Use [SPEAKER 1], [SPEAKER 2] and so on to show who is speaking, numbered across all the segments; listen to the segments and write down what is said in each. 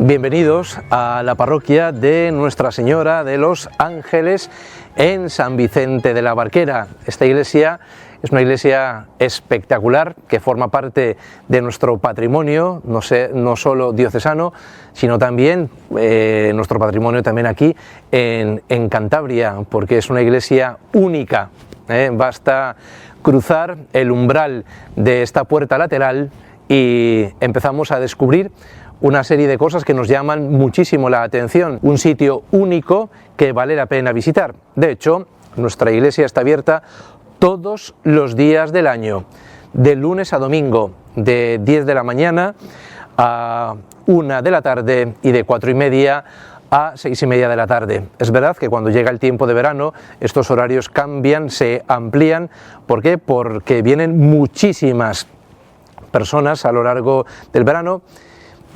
[SPEAKER 1] Bienvenidos a la parroquia de Nuestra Señora de los Ángeles en San Vicente de la Barquera. Esta iglesia es una iglesia espectacular que forma parte de nuestro patrimonio, no solo diocesano, sino también nuestro patrimonio también aquí en Cantabria, porque es una iglesia única. Basta cruzar el umbral de esta puerta lateral y empezamos a descubrir una serie de cosas que nos llaman muchísimo la atención, un sitio único que vale la pena visitar. De hecho, nuestra iglesia está abierta todos los días del año, de lunes a domingo, de 10 de la mañana a 1 de la tarde y de 4:30 a 6:30 de la tarde. Es verdad que cuando llega el tiempo de verano estos horarios cambian, se amplían. ¿Por qué? Porque vienen muchísimas personas a lo largo del verano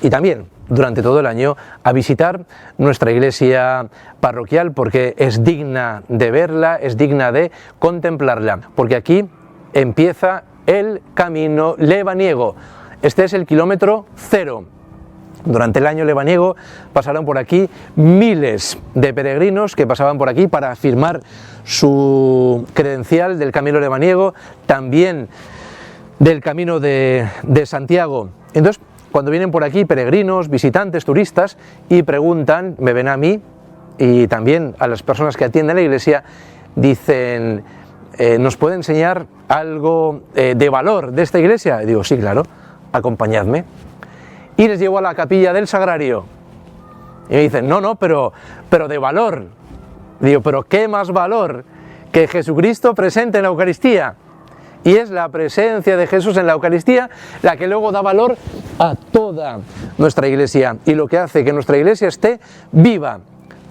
[SPEAKER 1] y también durante todo el año a visitar nuestra iglesia parroquial, porque es digna de verla, es digna de contemplarla, porque aquí empieza el camino lebaniego. Este es el kilómetro 0. Durante el año lebaniego pasaron por aquí miles de peregrinos que pasaban por aquí para firmar su credencial del camino lebaniego, también del camino de Santiago. Entonces, cuando vienen por aquí peregrinos, visitantes, turistas y preguntan, me ven a mí y también a las personas que atienden la iglesia, dicen, ¿nos puede enseñar algo de valor de esta iglesia? Y digo, sí, claro, acompañadme. Y les llevo a la capilla del Sagrario. Y me dicen, no, pero de valor. Digo, pero ¿qué más valor que Jesucristo presente en la Eucaristía? Y es la presencia de Jesús en la Eucaristía la que luego da valor a toda nuestra iglesia y lo que hace que nuestra iglesia esté viva,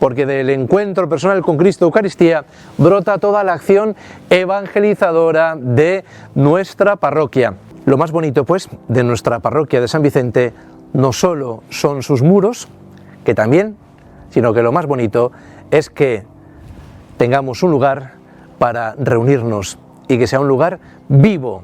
[SPEAKER 1] porque del encuentro personal con Cristo Eucaristía brota toda la acción evangelizadora de nuestra parroquia. Lo más bonito, pues, de nuestra parroquia de San Vicente no solo son sus muros, que también, sino que lo más bonito es que tengamos un lugar para reunirnos y que sea un lugar vivo,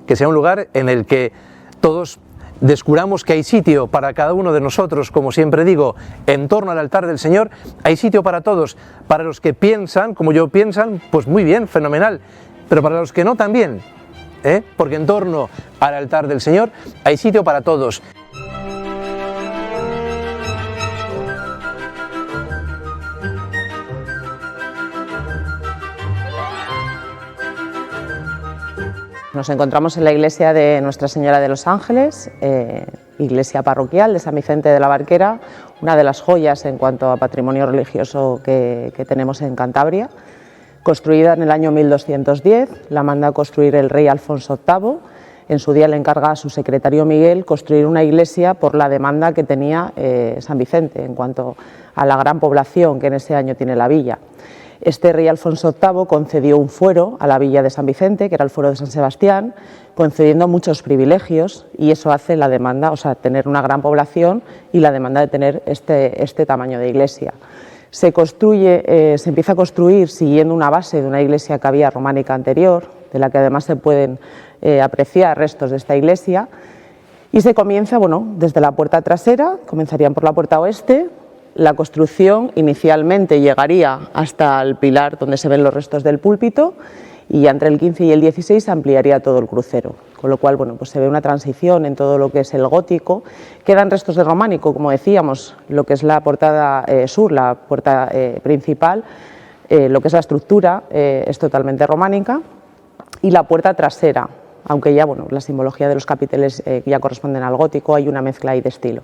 [SPEAKER 1] que sea un lugar en el que todos descubramos que hay sitio para cada uno de nosotros, como siempre digo, en torno al altar del Señor, hay sitio para todos, para los que piensan, como yo piensan, pues muy bien, fenomenal, pero para los que no también, porque en torno al altar del Señor hay sitio para todos.
[SPEAKER 2] Nos encontramos en la iglesia de Nuestra Señora de los Ángeles, iglesia parroquial de San Vicente de la Barquera, una de las joyas en cuanto a patrimonio religioso que tenemos en Cantabria. Construida en el año 1210, la manda a construir el rey Alfonso VIII. En su día le encarga a su secretario Miguel construir una iglesia por la demanda que tenía San Vicente en cuanto a la gran población que en ese año tiene la villa. Este rey Alfonso VIII concedió un fuero a la villa de San Vicente, que era el fuero de San Sebastián, concediendo muchos privilegios, y eso hace la demanda, o sea, tener una gran población y la demanda de tener este tamaño de iglesia. Se empieza a construir siguiendo una base de una iglesia que había románica anterior, de la que además se pueden apreciar restos de esta iglesia, y se comienza, desde la puerta trasera, comenzarían por la puerta oeste. La construcción inicialmente llegaría hasta el pilar donde se ven los restos del púlpito y ya entre el 15 y el 16 se ampliaría todo el crucero, con lo cual se ve una transición en todo lo que es el gótico. Quedan restos de románico, como decíamos, lo que es la portada sur, la puerta principal, lo que es la estructura es totalmente románica, y la puerta trasera, aunque ya la simbología de los capiteles ya corresponden al gótico, hay una mezcla ahí de estilo.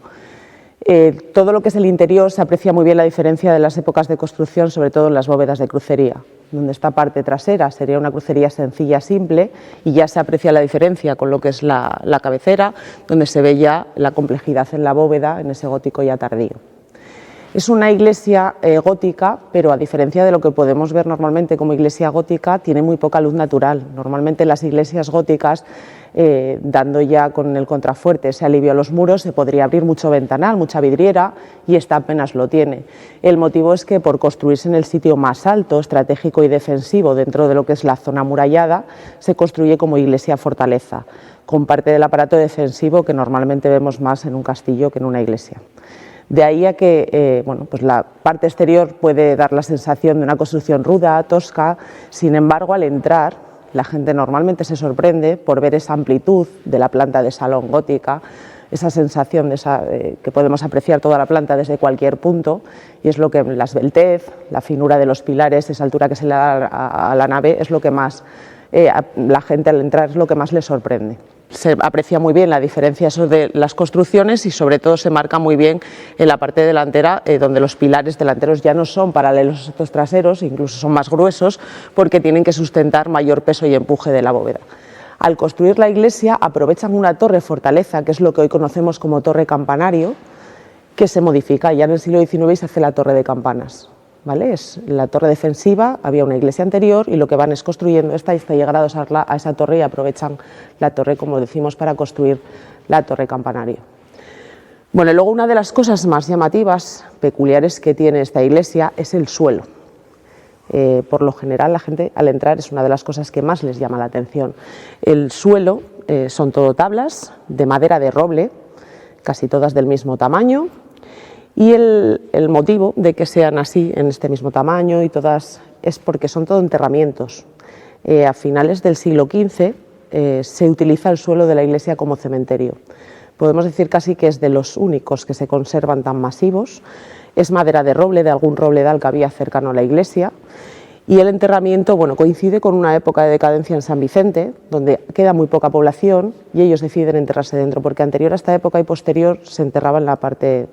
[SPEAKER 2] Todo lo que es el interior se aprecia muy bien la diferencia de las épocas de construcción, sobre todo en las bóvedas de crucería, donde esta parte trasera sería una crucería sencilla, simple, y ya se aprecia la diferencia con lo que es la cabecera, donde se ve ya la complejidad en la bóveda, en ese gótico ya tardío. Es una iglesia gótica, pero a diferencia de lo que podemos ver normalmente como iglesia gótica, tiene muy poca luz natural. Normalmente las iglesias góticas, dando ya con el contrafuerte ese alivio a los muros, se podría abrir mucho ventanal, mucha vidriera, y esta apenas lo tiene. El motivo es que por construirse en el sitio más alto, estratégico y defensivo dentro de lo que es la zona amurallada, se construye como iglesia fortaleza, con parte del aparato defensivo que normalmente vemos más en un castillo que en una iglesia. De ahí a que pues la parte exterior puede dar la sensación de una construcción ruda, tosca. Sin embargo, al entrar, la gente normalmente se sorprende por ver esa amplitud de la planta de salón gótica, esa sensación de que podemos apreciar toda la planta desde cualquier punto, y es lo que la esbeltez, la finura de los pilares, esa altura que se le da a la nave, es lo que más la gente al entrar es lo que más le sorprende. Se aprecia muy bien la diferencia de las construcciones y sobre todo se marca muy bien en la parte delantera, donde los pilares delanteros ya no son paralelos a estos traseros, incluso son más gruesos porque tienen que sustentar mayor peso y empuje de la bóveda. Al construir la iglesia aprovechan una torre fortaleza, que es lo que hoy conocemos como torre campanario, que se modifica. Ya en el siglo XIX y se hace la torre de campanas. ¿Vale? Es la torre defensiva, había una iglesia anterior y lo que van es construyendo esta y hasta llegar a adosarla a esa torre y aprovechan la torre, como decimos, para construir la torre campanario. Bueno, luego una de las cosas más llamativas, peculiares que tiene esta iglesia es el suelo. Por lo general la gente al entrar es una de las cosas que más les llama la atención. El suelo son todo tablas de madera de roble, casi todas del mismo tamaño. Y el motivo de que sean así, en este mismo tamaño y todas, es porque son todo enterramientos. A finales del siglo XV se utiliza el suelo de la iglesia como cementerio. Podemos decir casi que es de los únicos que se conservan tan masivos. Es madera de roble, de algún robledal que había cercano a la iglesia. Y el enterramiento, bueno, coincide con una época de decadencia en San Vicente, donde queda muy poca población y ellos deciden enterrarse dentro, porque anterior a esta época y posterior se enterraba en la parte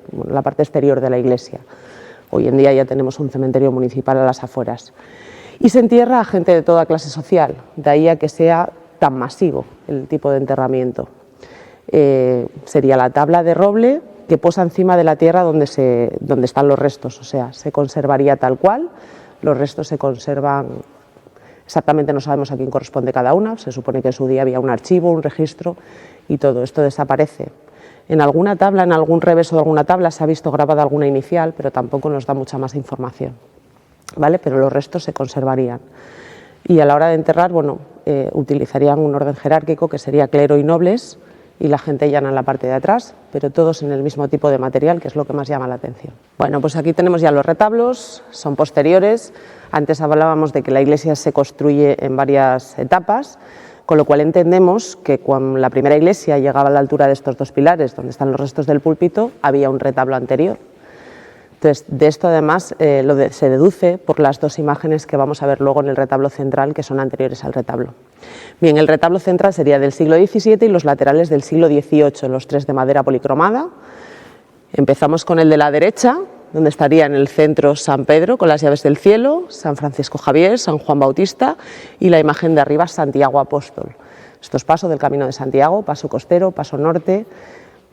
[SPEAKER 2] exterior de la iglesia. Hoy en día ya tenemos un cementerio municipal a las afueras. Y se entierra a gente de toda clase social, de ahí a que sea tan masivo el tipo de enterramiento. Sería la tabla de roble que posa encima de la tierra donde están los restos, o sea, se conservaría tal cual. Los restos se conservan, exactamente no sabemos a quién corresponde cada una, se supone que en su día había un archivo, un registro y todo esto desaparece. En alguna tabla, en algún reverso de alguna tabla se ha visto grabada alguna inicial, pero tampoco nos da mucha más información, ¿vale? Pero los restos se conservarían. Y a la hora de enterrar, bueno, utilizarían un orden jerárquico que sería clero y nobles, y la gente llana en la parte de atrás, pero todos en el mismo tipo de material, que es lo que más llama la atención. Bueno, pues aquí tenemos ya los retablos, son posteriores. Antes hablábamos de que la iglesia se construye en varias etapas, con lo cual entendemos que cuando la primera iglesia llegaba a la altura de estos dos pilares, donde están los restos del púlpito, había un retablo anterior. Entonces, de esto además se deduce por las dos imágenes que vamos a ver luego en el retablo central, que son anteriores al retablo. Bien, el retablo central sería del siglo XVII y los laterales del siglo XVIII, los tres de madera policromada. Empezamos con el de la derecha, donde estaría en el centro San Pedro con las llaves del cielo, San Francisco Javier, San Juan Bautista y la imagen de arriba Santiago Apóstol. Esto es paso del Camino de Santiago, paso costero, paso norte.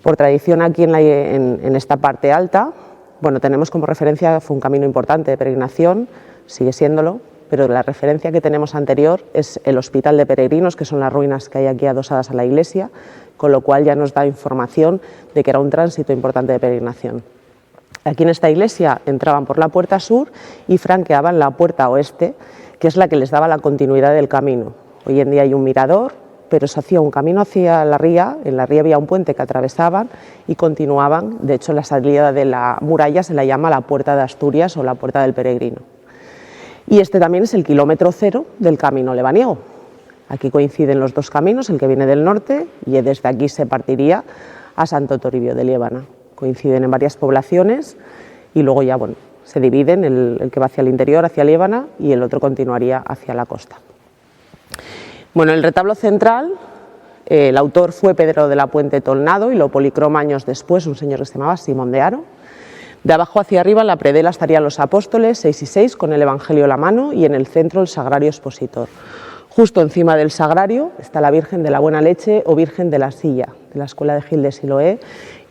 [SPEAKER 2] Por tradición aquí en esta parte alta, bueno, tenemos como referencia, fue un camino importante de peregrinación, sigue siéndolo, pero la referencia que tenemos anterior es el Hospital de Peregrinos, que son las ruinas que hay aquí adosadas a la iglesia, con lo cual ya nos da información de que era un tránsito importante de peregrinación. Aquí en esta iglesia entraban por la puerta sur y franqueaban la puerta oeste, que es la que les daba la continuidad del camino. Hoy en día hay un mirador, pero se hacía un camino hacia la ría, en la ría había un puente que atravesaban y continuaban. De hecho, la salida de la muralla se la llama la Puerta de Asturias o la Puerta del Peregrino. Y este también es el kilómetro cero del camino lebaniego. Aquí coinciden los dos caminos, el que viene del norte y desde aquí se partiría a Santo Toribio de Liébana. Coinciden en varias poblaciones y luego ya bueno, se dividen, el que va hacia el interior, hacia Liébana, y el otro continuaría hacia la costa. Bueno, el retablo central, el autor fue Pedro de la Puente Tolnado y lo policroma años después un señor que se llamaba Simón de Haro. De abajo hacia arriba en la predela estarían los apóstoles, 6 y 6, con el Evangelio a la mano, y en el centro el Sagrario Expositor. Justo encima del Sagrario está la Virgen de la Buena Leche o Virgen de la Silla, de la Escuela de Gil de Siloé,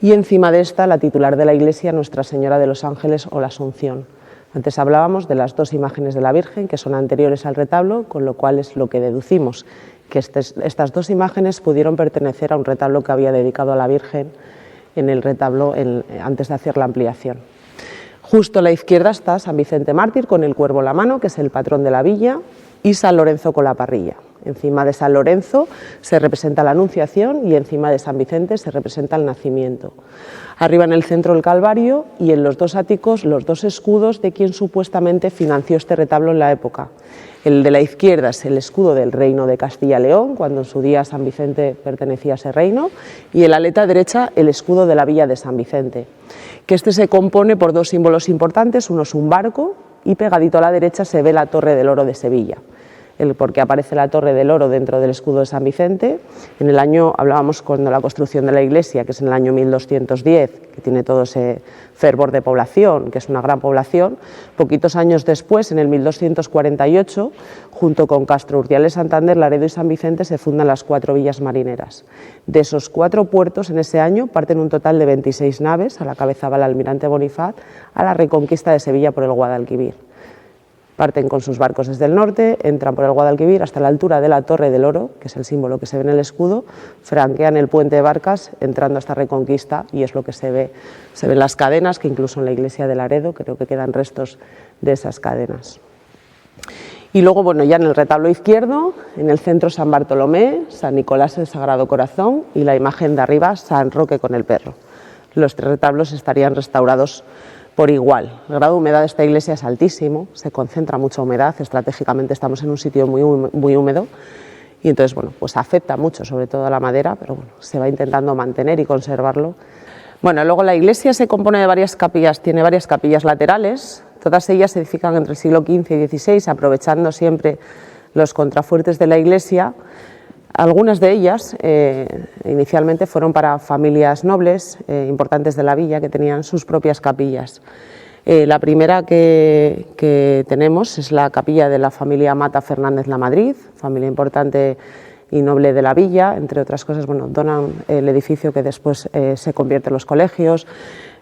[SPEAKER 2] y encima de esta la titular de la iglesia, Nuestra Señora de los Ángeles o la Asunción. Antes hablábamos de las dos imágenes de la Virgen que son anteriores al retablo, con lo cual es lo que deducimos, que estas dos imágenes pudieron pertenecer a un retablo que había dedicado a la Virgen en el retablo antes de hacer la ampliación. Justo a la izquierda está San Vicente Mártir con el cuervo en la mano, que es el patrón de la villa, y San Lorenzo con la parrilla. Encima de San Lorenzo se representa la Anunciación y encima de San Vicente se representa el nacimiento. Arriba en el centro el Calvario y en los dos áticos los dos escudos de quien supuestamente financió este retablo en la época. El de la izquierda es el escudo del reino de Castilla-León, cuando en su día San Vicente pertenecía a ese reino, y en la aleta derecha el escudo de la villa de San Vicente, que este se compone por dos símbolos importantes, uno es un barco y pegadito a la derecha se ve la Torre del Oro de Sevilla. Porque aparece la Torre del Oro dentro del escudo de San Vicente. En el año, hablábamos cuando la construcción de la iglesia, que es en el año 1210, que tiene todo ese fervor de población, que es una gran población. Poquitos años después, en el 1248, junto con Castro Urdiales, Santander, Laredo y San Vicente, se fundan las 4 villas marineras. De esos 4 puertos, en ese año, parten un total de 26 naves, a la cabeza va el almirante Bonifaz, a la reconquista de Sevilla por el Guadalquivir. Parten con sus barcos desde el norte, entran por el Guadalquivir hasta la altura de la Torre del Oro, que es el símbolo que se ve en el escudo, franquean el puente de barcas entrando a esta reconquista y es lo que se ve. Se ven las cadenas, que incluso en la iglesia de Laredo creo que quedan restos de esas cadenas. Y luego, bueno, ya en el retablo izquierdo, en el centro San Bartolomé, San Nicolás el Sagrado Corazón y la imagen de arriba San Roque con el perro. Los 3 retablos estarían restaurados por igual. El grado de humedad de esta iglesia es altísimo, se concentra mucha humedad, estratégicamente estamos en un sitio muy húmedo y entonces, bueno, pues afecta mucho, sobre todo a la madera, pero bueno, se va intentando mantener y conservarlo. Bueno, luego la iglesia se compone de varias capillas, tiene varias capillas laterales, todas ellas se edifican entre el siglo XV y XVI, aprovechando siempre los contrafuertes de la iglesia. Algunas de ellas inicialmente fueron para familias nobles importantes de la villa que tenían sus propias capillas. La primera que tenemos es la capilla de la familia Mata Fernández Lamadrid, familia importante y noble de la villa, entre otras cosas, bueno, donan el edificio que después se convierte en los colegios.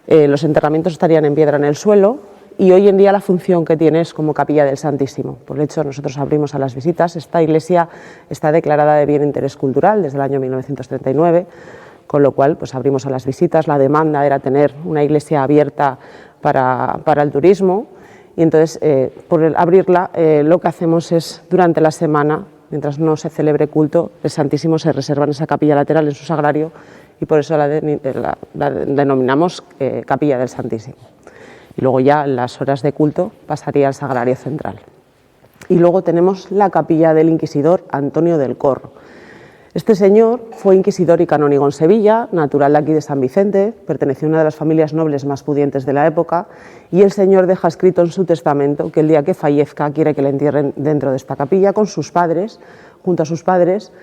[SPEAKER 2] Los enterramientos estarían en piedra en el suelo. Y hoy en día la función que tiene es como capilla del Santísimo. Por hecho, nosotros abrimos a las visitas. Esta iglesia está declarada de bien de interés cultural desde el año 1939, con lo cual pues abrimos a las visitas. La demanda era tener una iglesia abierta para el turismo y entonces por abrirla lo que hacemos es durante la semana, mientras no se celebre culto, el Santísimo se reserva en esa capilla lateral en su sagrario y por eso la denominamos capilla del Santísimo. Y luego ya en las horas de culto pasaría al sagrario central. Y luego tenemos la capilla del inquisidor Antonio del Corro. Este señor fue inquisidor y canónigo en Sevilla, natural de aquí de San Vicente, perteneció a una de las familias nobles más pudientes de la época y el señor deja escrito en su testamento que el día que fallezca quiere que le entierren dentro de esta capilla con sus padres, junto a sus padres,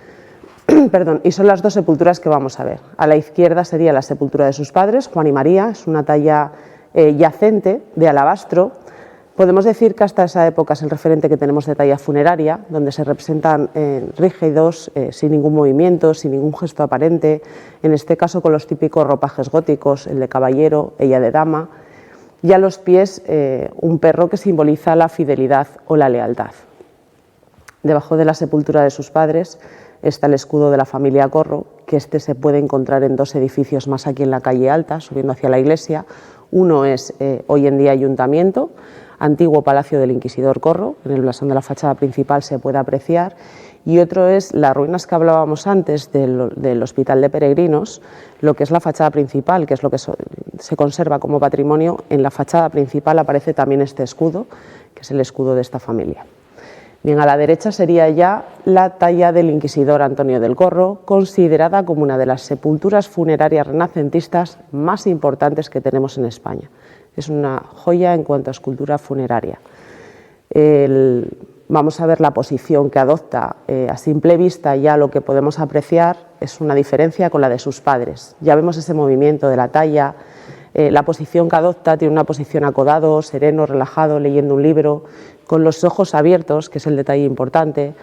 [SPEAKER 2] y son las 2 sepulturas que vamos a ver. A la izquierda sería la sepultura de sus padres, Juan y María, es una talla yacente de alabastro. Podemos decir que hasta esa época es el referente que tenemos de talla funeraria, donde se representan rígidos, sin ningún movimiento, sin ningún gesto aparente, en este caso con los típicos ropajes góticos, el de caballero, ella de dama, y a los pies un perro que simboliza la fidelidad o la lealtad. Debajo de la sepultura de sus padres está el escudo de la familia Corro, que este se puede encontrar en 2 edificios más aquí en la calle Alta, subiendo hacia la iglesia. Uno es hoy en día ayuntamiento, antiguo palacio del inquisidor Corro, en el blasón de la fachada principal se puede apreciar, y otro es las ruinas que hablábamos antes del Hospital de Peregrinos, lo que es la fachada principal, que es lo que se conserva como patrimonio. En la fachada principal aparece también este escudo, que es el escudo de esta familia. Bien, a la derecha sería ya la talla del inquisidor Antonio del Corro, considerada como una de las sepulturas funerarias renacentistas más importantes que tenemos en España. Es una joya en cuanto a escultura funeraria. Vamos a ver la posición que adopta. A simple vista ya lo que podemos apreciar es una diferencia con la de sus padres. Ya vemos ese movimiento de la talla, la posición que adopta, tiene una posición acodado, sereno, relajado, leyendo un libro, con los ojos abiertos, que es el detalle importante,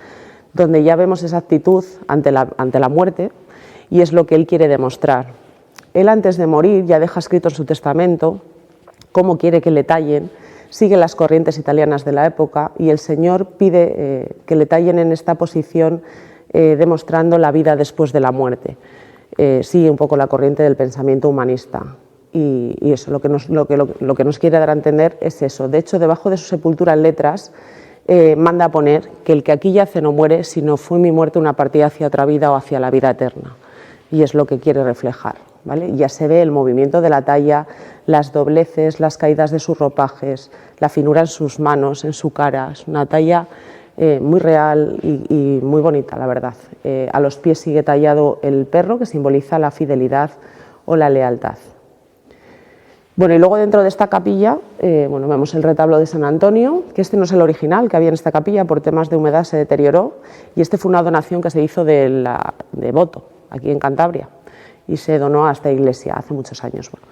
[SPEAKER 2] donde ya vemos esa actitud ante la muerte y es lo que él quiere demostrar. Él, antes de morir, ya deja escrito en su testamento cómo quiere que le tallen, sigue las corrientes italianas de la época y el Señor pide que le tallen en esta posición, demostrando la vida después de la muerte. Sigue un poco la corriente del pensamiento humanista. Y eso, lo que nos quiere dar a entender es eso. De hecho, debajo de su sepultura, en letras, manda a poner que el que aquí yace no muere, sino fue mi muerte una partida hacia otra vida o hacia la vida eterna. Y es lo que quiere reflejar, ¿vale? Ya se ve el movimiento de la talla, las dobleces, las caídas de sus ropajes, la finura en sus manos, en su cara. Es una talla muy real y muy bonita, la verdad. A los pies sigue tallado el perro, que simboliza la fidelidad o la lealtad. Bueno, y luego dentro de esta capilla vemos el retablo de San Antonio, que este no es el original que había en esta capilla, por temas de humedad se deterioró, y este fue una donación que se hizo de Boto, aquí en Cantabria, y se donó a esta iglesia hace muchos años. Bueno,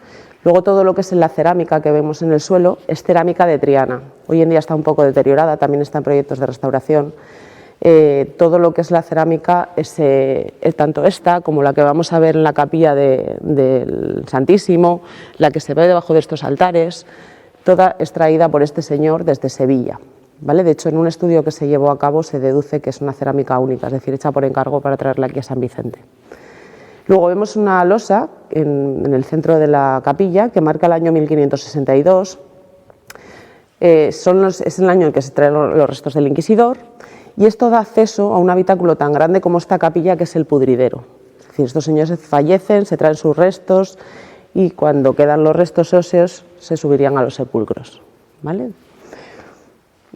[SPEAKER 2] luego todo lo que es la cerámica que vemos en el suelo es cerámica de Triana. Hoy en día está un poco deteriorada, también está en proyectos de restauración. Todo lo que es la cerámica, tanto esta como la que vamos a ver en la capilla del Santísimo, la que se ve debajo de estos altares, toda extraída por este señor desde Sevilla, ¿vale? De hecho, en un estudio que se llevó a cabo se deduce que es una cerámica única, es decir, hecha por encargo para traerla aquí a San Vicente. Luego vemos una losa en el centro de la capilla que marca el año 1562. Es el año en el que se traen los restos del inquisidor. Y esto da acceso a un habitáculo tan grande como esta capilla, que es el pudridero. Es decir, estos señores fallecen, se traen sus restos y cuando quedan los restos óseos se subirían a los sepulcros, ¿vale?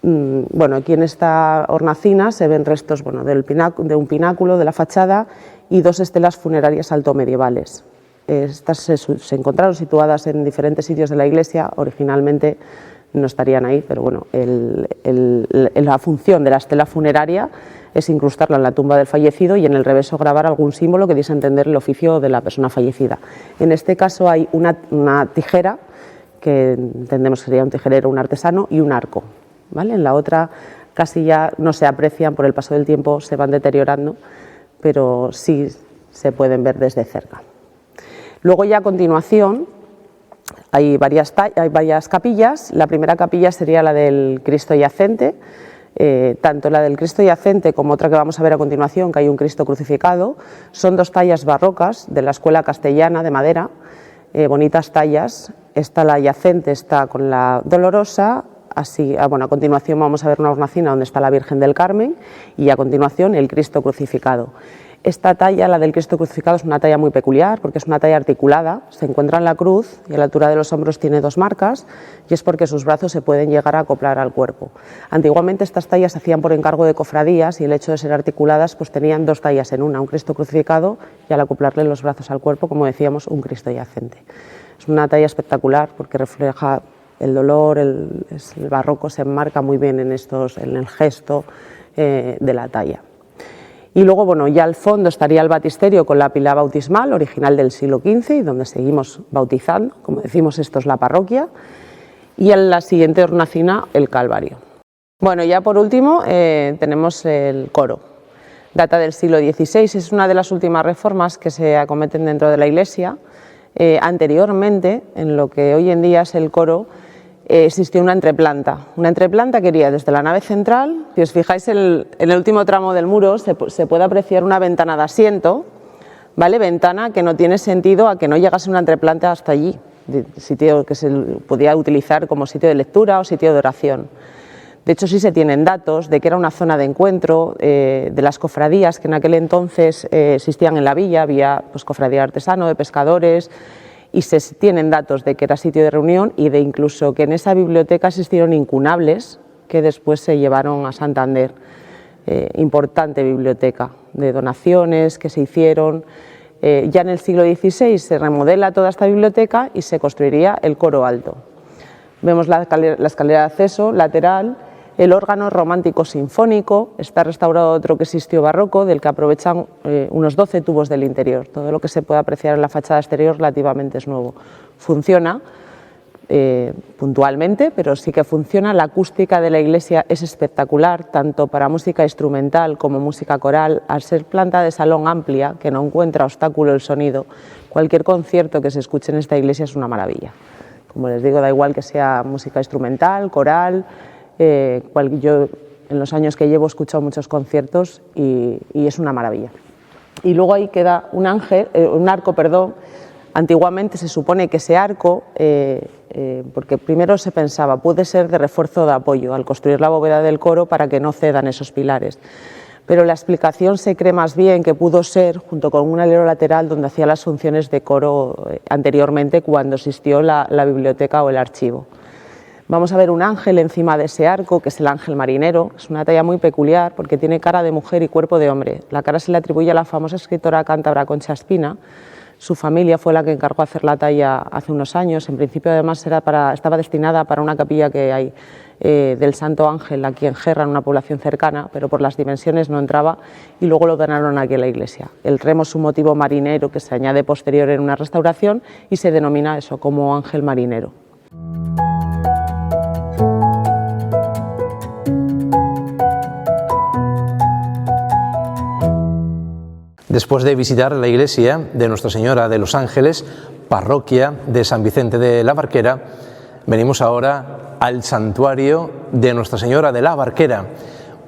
[SPEAKER 2] Bueno, aquí en esta hornacina se ven restos de un pináculo de la fachada y dos estelas funerarias altomedievales. Estas se encontraron situadas en diferentes sitios de la iglesia, originalmente no estarían ahí, pero bueno, la función de la estela funeraria es incrustarla en la tumba del fallecido y en el reverso grabar algún símbolo que diese a entender el oficio de la persona fallecida. En este caso hay una tijera, que entendemos que sería un tijerero, un artesano, y un arco, ¿vale? En la otra casi ya no se aprecian, por el paso del tiempo se van deteriorando, pero sí se pueden ver desde cerca. Luego ya a continuación hay varias capillas. La primera capilla sería la del Cristo yacente, tanto la del Cristo yacente como otra que vamos a ver a continuación, que hay un Cristo crucificado. Son dos tallas barrocas de la escuela castellana de madera, bonitas tallas. La yacente está con la dolorosa. A continuación vamos a ver una hornacina donde está la Virgen del Carmen y a continuación el Cristo crucificado. Esta talla, la del Cristo crucificado, es una talla muy peculiar porque es una talla articulada, se encuentra en la cruz y a la altura de los hombros tiene dos marcas y es porque sus brazos se pueden llegar a acoplar al cuerpo. Antiguamente estas tallas se hacían por encargo de cofradías y el hecho de ser articuladas pues tenían dos tallas en una, un Cristo crucificado y al acoplarle los brazos al cuerpo, como decíamos, un Cristo yacente. Es una talla espectacular porque refleja el dolor, el barroco se enmarca muy bien en el gesto de la talla. Y luego, bueno, ya al fondo estaría el baptisterio con la pila bautismal, original del siglo XV, y donde seguimos bautizando, como decimos, esto es la parroquia, y en la siguiente hornacina el Calvario. Bueno, ya por último tenemos el coro. Data del siglo XVI, es una de las últimas reformas que se acometen dentro de la iglesia. Anteriormente, en lo que hoy en día es el coro, existió una entreplanta que iría desde la nave central. Si os fijáis en el último tramo del muro se puede apreciar una ventana de asiento, ¿vale? Ventana que no tiene sentido a que no llegase una entreplanta hasta allí, sitio que se podía utilizar como sitio de lectura o sitio de oración. De hecho, sí se tienen datos de que era una zona de encuentro de las cofradías que en aquel entonces existían en la villa. Había pues, cofradía de artesanos, de pescadores, y se tienen datos de que era sitio de reunión y de incluso que en esa biblioteca existieron incunables que después se llevaron a Santander. Importante biblioteca de donaciones que se hicieron. Ya en el siglo XVI se remodela toda esta biblioteca y se construiría el coro alto. Vemos la escalera de acceso lateral, el órgano romántico sinfónico, está restaurado otro que existió barroco, del que aprovechan unos 12 tubos del interior. Todo lo que se puede apreciar en la fachada exterior relativamente es nuevo. Funciona puntualmente, pero sí que funciona. La acústica de la iglesia es espectacular, tanto para música instrumental como música coral. Al ser planta de salón amplia, que no encuentra obstáculo el sonido, cualquier concierto que se escuche en esta iglesia es una maravilla. Como les digo, da igual que sea música instrumental, coral. Yo en los años que llevo he escuchado muchos conciertos y es una maravilla. Y luego ahí queda un arco. Antiguamente se supone que ese arco, porque primero se pensaba, puede ser de refuerzo de apoyo al construir la bóveda del coro para que no cedan esos pilares. Pero la explicación se cree más bien que pudo ser junto con un alero lateral donde hacía las funciones de coro anteriormente cuando existió la biblioteca o el archivo. Vamos a ver un ángel encima de ese arco, que es el ángel marinero. Es una talla muy peculiar porque tiene cara de mujer y cuerpo de hombre. La cara se le atribuye a la famosa escritora cántabra Concha Espina. Su familia fue la que encargó hacer la talla hace unos años. En principio, además, estaba destinada para una capilla que hay del Santo Ángel aquí en Gerra, en una población cercana, pero por las dimensiones no entraba y luego lo donaron aquí a la iglesia. El remo es un motivo marinero que se añade posterior en una restauración y se denomina eso como ángel marinero.
[SPEAKER 1] Después de visitar la iglesia de Nuestra Señora de los Ángeles, parroquia de San Vicente de la Barquera, venimos ahora al santuario de Nuestra Señora de la Barquera,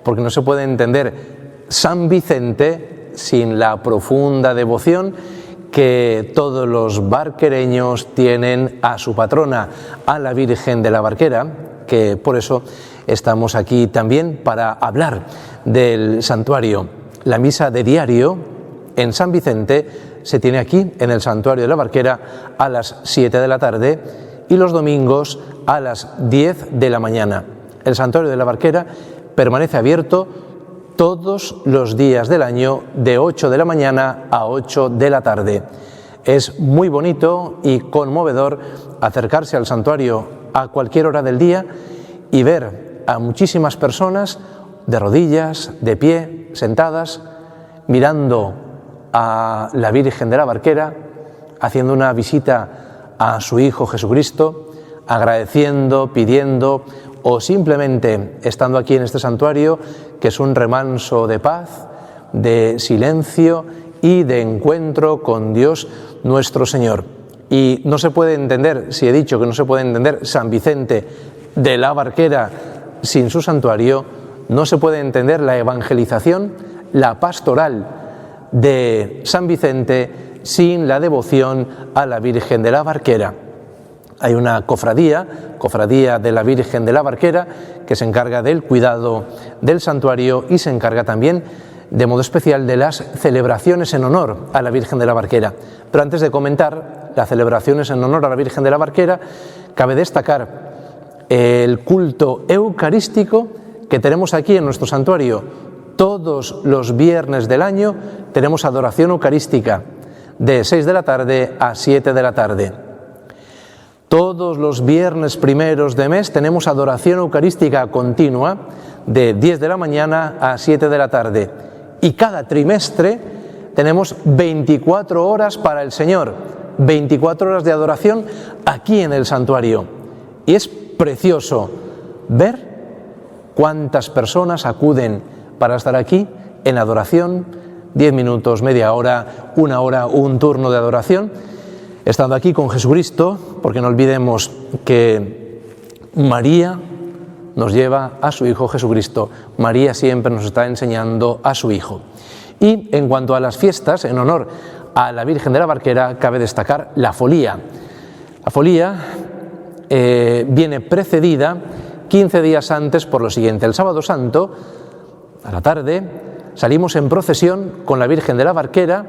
[SPEAKER 1] porque no se puede entender San Vicente sin la profunda devoción que todos los barquereños tienen a su patrona, a la Virgen de la Barquera, que por eso estamos aquí también para hablar del santuario. La misa de diario en San Vicente se tiene aquí, en el santuario de la Barquera, a las 7 de la tarde y los domingos a las 10 de la mañana. El santuario de la Barquera permanece abierto todos los días del año de 8 de la mañana a 8 de la tarde. Es muy bonito y conmovedor acercarse al santuario a cualquier hora del día y ver a muchísimas personas de rodillas, de pie, sentadas, mirando a la Virgen de la Barquera, haciendo una visita a su Hijo Jesucristo, agradeciendo, pidiendo o simplemente estando aquí en este santuario, que es un remanso de paz, de silencio y de encuentro con Dios nuestro Señor. Y no se puede entender, si he dicho que no se puede entender San Vicente de la Barquera sin su santuario, no se puede entender la evangelización, la pastoral de San Vicente sin la devoción a la Virgen de la Barquera. Hay una cofradía de la Virgen de la Barquera, que se encarga del cuidado del santuario y se encarga también de modo especial de las celebraciones en honor a la Virgen de la Barquera. Pero antes de comentar las celebraciones en honor a la Virgen de la Barquera, cabe destacar el culto eucarístico que tenemos aquí en nuestro santuario. Todos los viernes del año tenemos adoración eucarística de 6 de la tarde a 7 de la tarde. Todos los viernes primeros de mes tenemos adoración eucarística continua de 10 de la mañana a 7 de la tarde. Y cada trimestre tenemos 24 horas para el Señor, 24 horas de adoración aquí en el santuario. Y es precioso ver cuántas personas acuden para estar aquí en adoración, 10 minutos, media hora, una hora, un turno de adoración, estando aquí con Jesucristo, porque no olvidemos que María nos lleva a su Hijo Jesucristo. María siempre nos está enseñando a su Hijo. Y en cuanto a las fiestas, en honor a la Virgen de la Barquera, cabe destacar la folía. La folía viene precedida 15 días antes por lo siguiente. El sábado santo, a la tarde, salimos en procesión con la Virgen de la Barquera,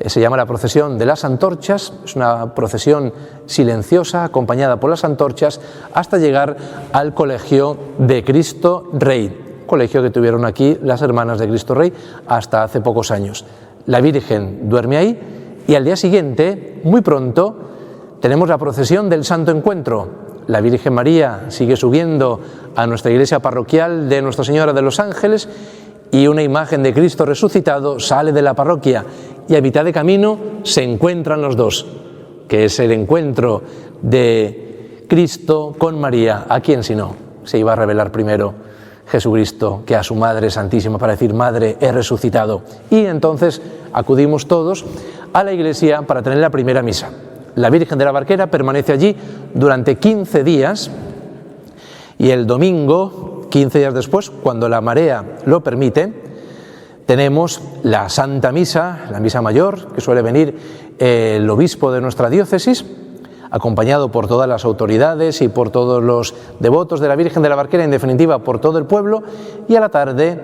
[SPEAKER 1] se llama la procesión de las antorchas, es una procesión silenciosa acompañada por las antorchas hasta llegar al colegio de Cristo Rey, colegio que tuvieron aquí las hermanas de Cristo Rey hasta hace pocos años. La Virgen duerme ahí y al día siguiente, muy pronto, tenemos la procesión del Santo Encuentro. La Virgen María sigue subiendo a nuestra iglesia parroquial de Nuestra Señora de los Ángeles y una imagen de Cristo resucitado sale de la parroquia y a mitad de camino se encuentran los dos, que es el encuentro de Cristo con María, ¿a quién si no se iba a revelar primero Jesucristo que a su Madre Santísima para decir: Madre, he resucitado? Y entonces acudimos todos a la iglesia para tener la primera misa. La Virgen de la Barquera permanece allí durante 15 días y el domingo, 15 días después, cuando la marea lo permite, tenemos la Santa Misa, la Misa Mayor, que suele venir el obispo de nuestra diócesis, acompañado por todas las autoridades y por todos los devotos de la Virgen de la Barquera, en definitiva por todo el pueblo, y a la tarde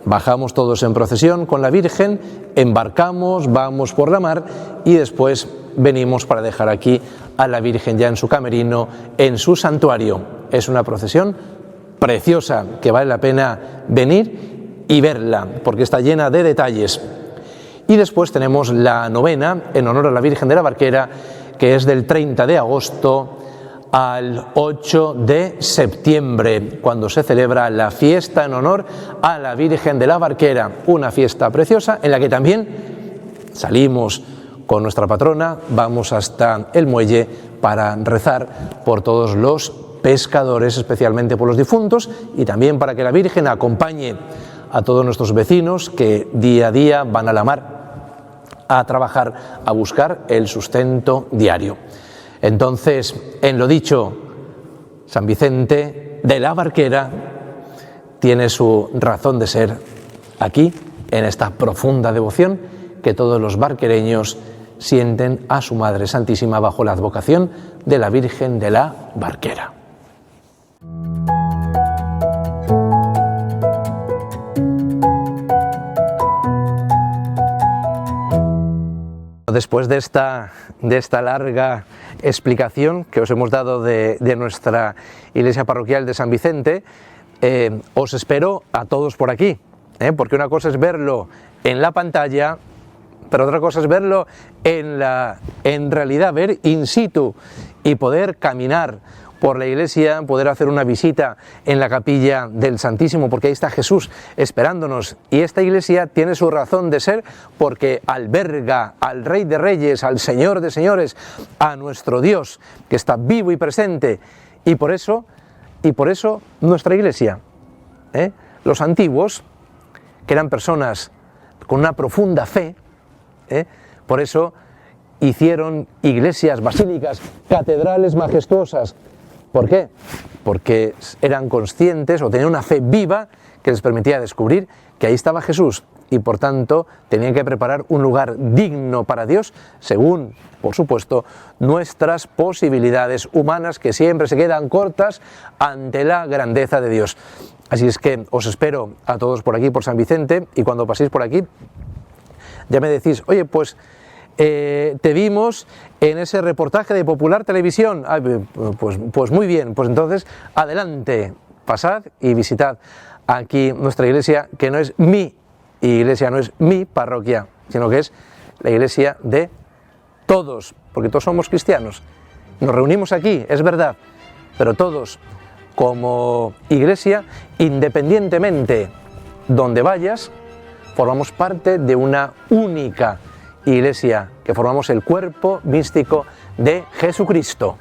[SPEAKER 1] bajamos todos en procesión con la Virgen, embarcamos, vamos por la mar y después venimos para dejar aquí a la Virgen ya en su camerino, en su santuario. Es una procesión preciosa que vale la pena venir y verla porque está llena de detalles. Y después tenemos la novena en honor a la Virgen de la Barquera, que es del 30 de agosto al 8 de septiembre, cuando se celebra la fiesta en honor a la Virgen de la Barquera, una fiesta preciosa en la que también salimos con nuestra patrona, vamos hasta el muelle para rezar por todos los pescadores, especialmente por los difuntos, y también para que la Virgen acompañe a todos nuestros vecinos que día a día van a la mar a trabajar, a buscar el sustento diario. Entonces, en lo dicho, San Vicente de la Barquera tiene su razón de ser aquí, en esta profunda devoción que todos los barquereños sienten a su Madre Santísima bajo la advocación de la Virgen de la Barquera. Después de esta larga explicación que os hemos dado de nuestra iglesia parroquial de San Vicente, os espero a todos por aquí, porque una cosa es verlo en la pantalla, pero otra cosa es verlo en realidad, ver in situ y poder caminar por la iglesia, poder hacer una visita en la capilla del Santísimo, porque ahí está Jesús esperándonos, y esta iglesia tiene su razón de ser porque alberga al Rey de Reyes, al Señor de Señores, a nuestro Dios, que está vivo y presente, y por eso nuestra iglesia, los antiguos, que eran personas con una profunda fe, por eso hicieron iglesias, basílicas, catedrales majestuosas. ¿Por qué? Porque eran conscientes o tenían una fe viva que les permitía descubrir que ahí estaba Jesús y por tanto tenían que preparar un lugar digno para Dios según, por supuesto, nuestras posibilidades humanas que siempre se quedan cortas ante la grandeza de Dios. Así es que os espero a todos por aquí, por San Vicente, y cuando paséis por aquí ya me decís: oye, pues te vimos en ese reportaje de Popular Televisión. Pues muy bien, pues entonces adelante, pasad y visitad aquí nuestra iglesia, que no es mi iglesia, no es mi parroquia, sino que es la iglesia de todos, porque todos somos cristianos. Nos reunimos aquí, es verdad, pero todos como iglesia, independientemente donde vayas, formamos parte de una única iglesia, que formamos el cuerpo místico de Jesucristo.